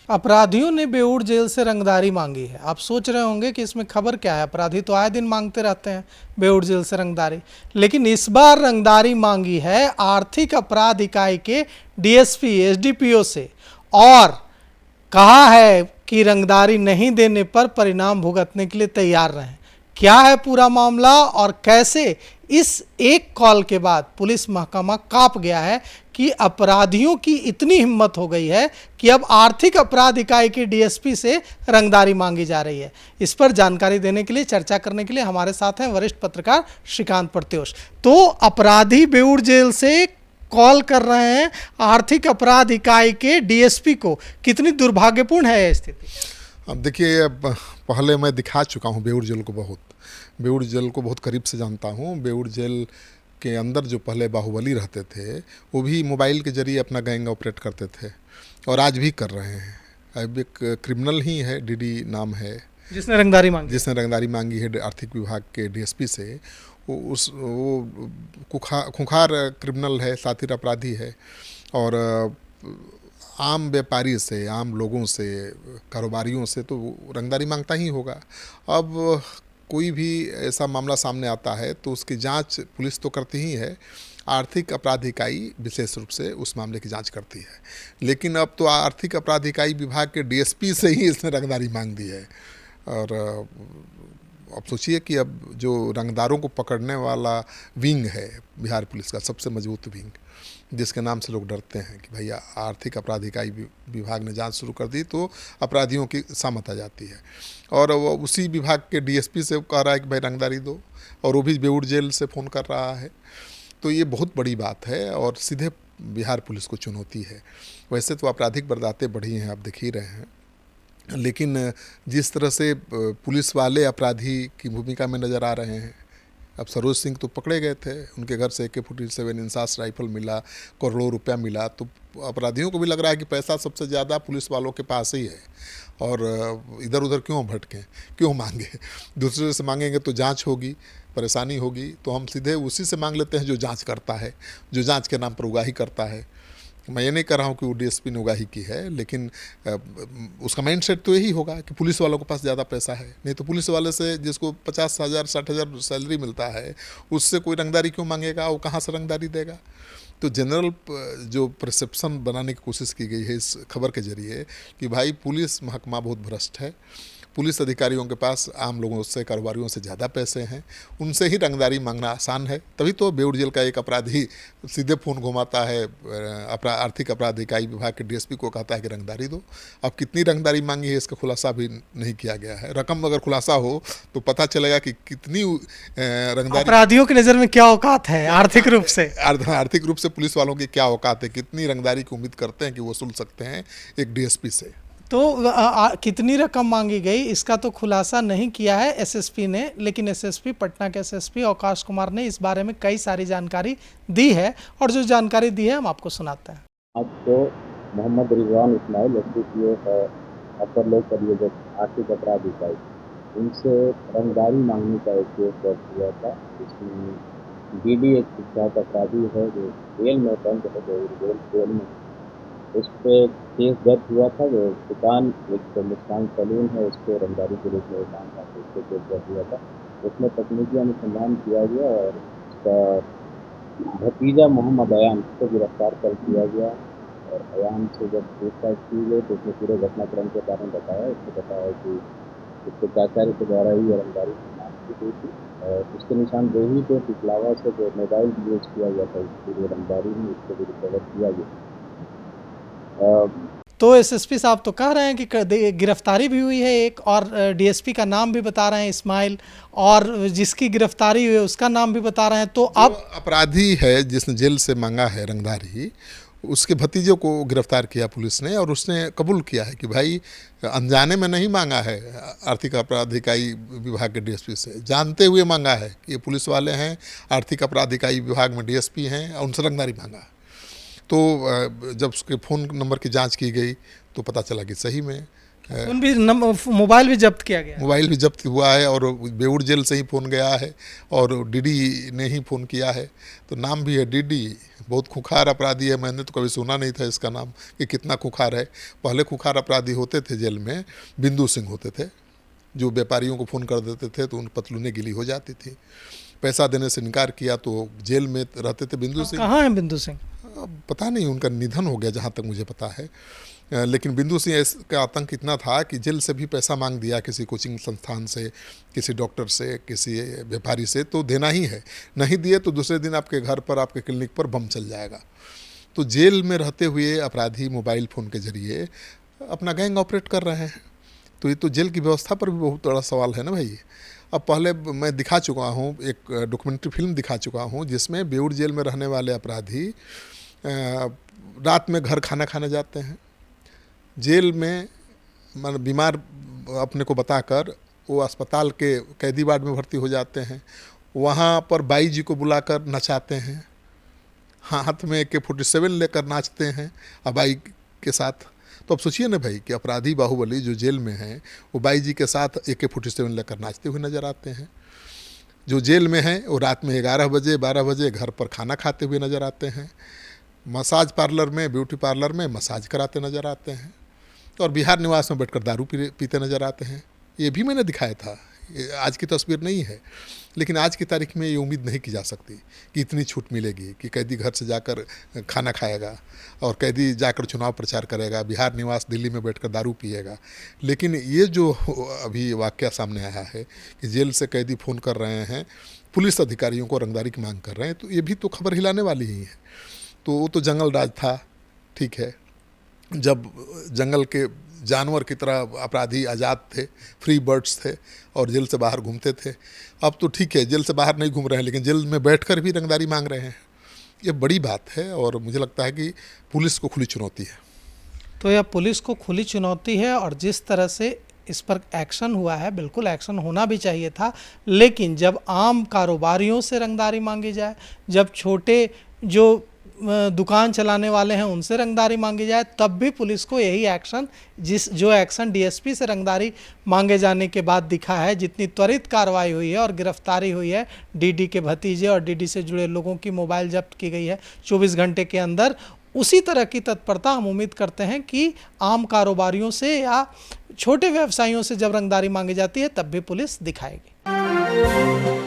अपराधियों ने बेऊर जेल से रंगदारी मांगी है। आप सोच रहे होंगे कि इसमें खबर क्या है, अपराधी तो आए दिन मांगते रहते हैं बेऊर जेल से रंगदारी, लेकिन इस बार रंगदारी मांगी है आर्थिक अपराध इकाई के डीएसपी एसडीपीओ से, और कहा है कि रंगदारी नहीं देने पर परिणाम भुगतने के लिए तैयार रहें। क्या है पूरा मामला और कैसे इस एक कॉल के बाद पुलिस महकमा कांप गया है कि अपराधियों की इतनी हिम्मत हो गई है कि अब आर्थिक अपराध इकाई के डीएसपी से रंगदारी मांगी जा रही है। इस पर जानकारी देने के लिए, चर्चा करने के लिए हमारे साथ हैं वरिष्ठ पत्रकार श्रीकांत प्रत्योष। तो अपराधी बेऊर जेल से कॉल कर रहे हैं आर्थिक अपराध इकाई के डीएसपी को, कितनी दुर्भाग्यपूर्ण है यह स्थिति? अब देखिए, अब पहले मैं दिखा चुका हूँ बेऊर जेल को, बेऊर जेल को बहुत करीब से जानता हूँ। बेऊर जेल के अंदर जो पहले बाहुबली रहते थे वो भी मोबाइल के जरिए अपना गैंग ऑपरेट करते थे और आज भी कर रहे हैं। अब एक क्रिमिनल ही है, डीडी नाम है, जिसने रंगदारी मांगी है आर्थिक विभाग के डीएसपी से। वो खुंखार क्रिमिनल है, शातिर अपराधी है और आम व्यापारी से, आम लोगों से, कारोबारियों से तो रंगदारी मांगता ही होगा। अब कोई भी ऐसा मामला सामने आता है तो उसकी जांच पुलिस तो करती ही है, आर्थिक अपराध इकाई विशेष रूप से उस मामले की जांच करती है। लेकिन अब तो आर्थिक अपराध इकाई विभाग के डीएसपी से ही इसने रंगदारी मांग दी है। और अब सोचिए कि अब जो रंगदारों को पकड़ने वाला विंग है बिहार पुलिस का, सबसे मजबूत विंग, जिसके नाम से लोग डरते हैं कि भैया आर्थिक अपराध इकाई विभाग ने जांच शुरू कर दी तो अपराधियों की सामत आ जाती है, और वो उसी विभाग के डीएसपी से कह रहा है कि भाई रंगदारी दो, और वो भी बेऊर जेल से फ़ोन कर रहा है। तो ये बहुत बड़ी बात है और सीधे बिहार पुलिस को चुनौती है। वैसे तो आपराधिक वारदातें बढ़ी हैं, आप देख ही रहे हैं, लेकिन जिस तरह से पुलिस वाले अपराधी की भूमिका में नज़र आ रहे हैं। अब सरोज सिंह तो पकड़े गए थे, उनके घर से AK-47 इंसास राइफल मिला, करोड़ों रुपया मिला, तो अपराधियों को भी लग रहा है कि पैसा सबसे ज़्यादा पुलिस वालों के पास ही है और इधर उधर क्यों भटकें, क्यों मांगे। दूसरे से मांगेंगे तो जांच होगी, परेशानी होगी, तो हम सीधे उसी से मांग लेते हैं जो जांच करता है, जो जांच के नाम पर उगाही करता है। मैं ये नहीं कर रहा हूँ कि वो डीएसपी ने उगाही की है, लेकिन उसका माइंडसेट तो यही होगा कि पुलिस वालों के पास ज़्यादा पैसा है। नहीं तो पुलिस वाले से जिसको 50,000 60,000 सैलरी मिलता है, उससे कोई रंगदारी क्यों मांगेगा, वो कहाँ से रंगदारी देगा। तो जनरल जो परसेप्शन बनाने की कोशिश की गई है इस खबर के जरिए कि भाई पुलिस महकमा बहुत भ्रष्ट है, पुलिस अधिकारियों के पास आम लोगों से, कारोबारियों से ज़्यादा पैसे हैं, उनसे ही रंगदारी मांगना आसान है। तभी तो बेऊर जेल का एक अपराधी सीधे फ़ोन घुमाता है आर्थिक अपराध इकाई विभाग के डीएसपी को, कहता है कि रंगदारी दो। अब कितनी रंगदारी मांगी है इसका खुलासा भी नहीं किया गया है। रकम अगर खुलासा हो तो पता चलेगा कि कितनी रंगदारी, अपराधियों की नज़र में क्या औकात है आर्थिक रूप से, आर्थिक रूप से पुलिस वालों की क्या औकात है, कितनी रंगदारी की उम्मीद करते हैं कि वसूल सकते हैं एक डीएसपी से। तो कितनी रकम मांगी गई इसका तो खुलासा नहीं किया है एसएसपी ने, लेकिन एसएसपी, पटना के एसएसपी अवकाश कुमार ने इस बारे में कई सारी जानकारी दी है, और जो जानकारी दी है हम आपको सुनाते हैं। आज तो मोहम्मद रिजवान इस्माइल एसडीपीओ अपर लोक अभियोजक आर्थिक अपराध इकाई, उनसे रंगदारी मांगने का एक केस दर्ज हुआ था। इसमें डीडी एक कुख्यात अपराधी है जो जेल में बंद है, जेल में उस पर केस दर्ज हुआ था। जो दुकान एक मुस्कान सैलून है, उसको रंगदारी के रूप में काम था, उस पर केस दर्ज हुआ था। उसमें तकनीकी अनुसंधान किया गया और उसका भतीजा मोहम्मद अयान को गिरफ्तार कर किया गया। और अयान से जब पूछताछ की गई तो उसने पूरे घटनाक्रम के बारे में बताया। उसने बताया कि उसके चाचा के द्वारा ही ये रंगदारी की मांग की गई थी और उसके निशानदेही पे पिछलावा से जो मोबाइल यूज किया गया था उसकी जो रंगदारी में उसको भी रिकवर किया गया। तो एसएसपी साहब तो कह रहे हैं कि गिरफ्तारी भी हुई है एक, और डीएसपी का नाम भी बता रहे हैं इस्माइल, और जिसकी गिरफ्तारी हुई है उसका नाम भी बता रहे हैं। तो अब अपराधी है जिसने जेल से मांगा है रंगदारी, उसके भतीजे को गिरफ्तार किया पुलिस ने, और उसने कबूल किया है कि भाई अनजाने में नहीं मांगा है आर्थिक अपराध इकाई विभाग के डीएसपी से, जानते हुए मांगा है कि ये पुलिस वाले हैं, आर्थिक अपराध इकाई विभाग में डीएसपी हैं, और उनसे रंगदारी मांगा। तो जब उसके फ़ोन नंबर की जांच की गई तो पता चला कि सही में उन भी मोबाइल भी जब्त किया गया। मोबाइल भी जब्त हुआ है और बेऊर जेल से ही फ़ोन गया है और डीडी ने ही फ़ोन किया है। तो नाम भी है डीडी, बहुत खुंखार अपराधी है। मैंने तो कभी सुना नहीं था इसका नाम कि कितना खुंखार है। पहले खुंखार अपराधी होते थे जेल में, बिंदु सिंह होते थे, जो व्यापारियों को फ़ोन कर देते थे तो उन पतलूनें गीली हो जाती थी। पैसा देने से इनकार किया तो जेल में रहते थे बिंदु सिंह। कहाँ है बिंदु सिंह? पता नहीं, उनका निधन हो गया जहाँ तक मुझे पता है। लेकिन बिंदु सिंह का आतंक इतना था कि जेल से भी पैसा मांग दिया, किसी कोचिंग संस्थान से, किसी डॉक्टर से, किसी व्यापारी से, तो देना ही है। नहीं दिए तो दूसरे दिन आपके घर पर, आपके क्लिनिक पर बम चल जाएगा। तो जेल में रहते हुए अपराधी मोबाइल फ़ोन के जरिए अपना गैंग ऑपरेट कर रहे हैं। तो ये तो जेल की व्यवस्था पर भी बहुत बड़ा सवाल है ना भाई। अब पहले मैं दिखा चुका हूँ, एक डॉक्यूमेंट्री फिल्म दिखा चुका हूँ जिसमें बेऊर जेल में रहने वाले अपराधी रात में घर खाना खाने जाते हैं। जेल में बीमार अपने को बताकर वो अस्पताल के कैदी वार्ड में भर्ती हो जाते हैं। वहाँ पर बाई जी को बुलाकर नचाते हैं, हाथ में AK-47 लेकर नाचते हैं अबाई के साथ। तो अब सोचिए ना भाई कि अपराधी बाहुबली जो जेल में हैं वो बाई जी के साथ AK-47 लेकर नाचते हुए नज़र आते हैं। जो जेल में हैं वो रात में 11 बजे 12 बजे घर पर खाना खाते हुए नज़र आते हैं। मसाज पार्लर में, ब्यूटी पार्लर में मसाज कराते नज़र आते हैं और बिहार निवास में बैठकर दारू पीते नज़र आते हैं। ये भी मैंने दिखाया था, ये आज की तस्वीर नहीं है। लेकिन आज की तारीख में ये उम्मीद नहीं की जा सकती कि इतनी छूट मिलेगी कि कैदी घर से जाकर खाना खाएगा और कैदी जाकर चुनाव प्रचार करेगा, बिहार निवास दिल्ली में बैठकर दारू पिएगा। लेकिन ये जो अभी वाकया सामने आया है कि जेल से कैदी फ़ोन कर रहे हैं, पुलिस अधिकारियों को रंगदारी की मांग कर रहे हैं, तो ये भी तो खबर हिलाने वाली ही है। तो वो तो जंगल राज था, ठीक है, जब जंगल के जानवर की तरह अपराधी आज़ाद थे, फ्री बर्ड्स थे और जेल से बाहर घूमते थे। अब तो ठीक है, जेल से बाहर नहीं घूम रहे हैं लेकिन जेल में बैठकर भी रंगदारी मांग रहे हैं। ये बड़ी बात है और मुझे लगता है कि पुलिस को खुली चुनौती है। तो यह पुलिस को खुली चुनौती है और जिस तरह से इस पर एक्शन हुआ है, बिल्कुल एक्शन होना भी चाहिए था। लेकिन जब आम कारोबारियों से रंगदारी मांगी जाए, जब छोटे जो दुकान चलाने वाले हैं उनसे रंगदारी मांगी जाए, तब भी पुलिस को यही एक्शन, जो एक्शन DSP से रंगदारी मांगे जाने के बाद दिखा है, जितनी त्वरित कार्रवाई हुई है और गिरफ्तारी हुई है, DD के भतीजे और DD से जुड़े लोगों की मोबाइल जब्त की गई है 24 घंटे के अंदर, उसी तरह की तत्परता हम उम्मीद करते हैं कि आम कारोबारियों से या छोटे व्यवसायियों से जब रंगदारी मांगी जाती है तब भी पुलिस दिखाएगी।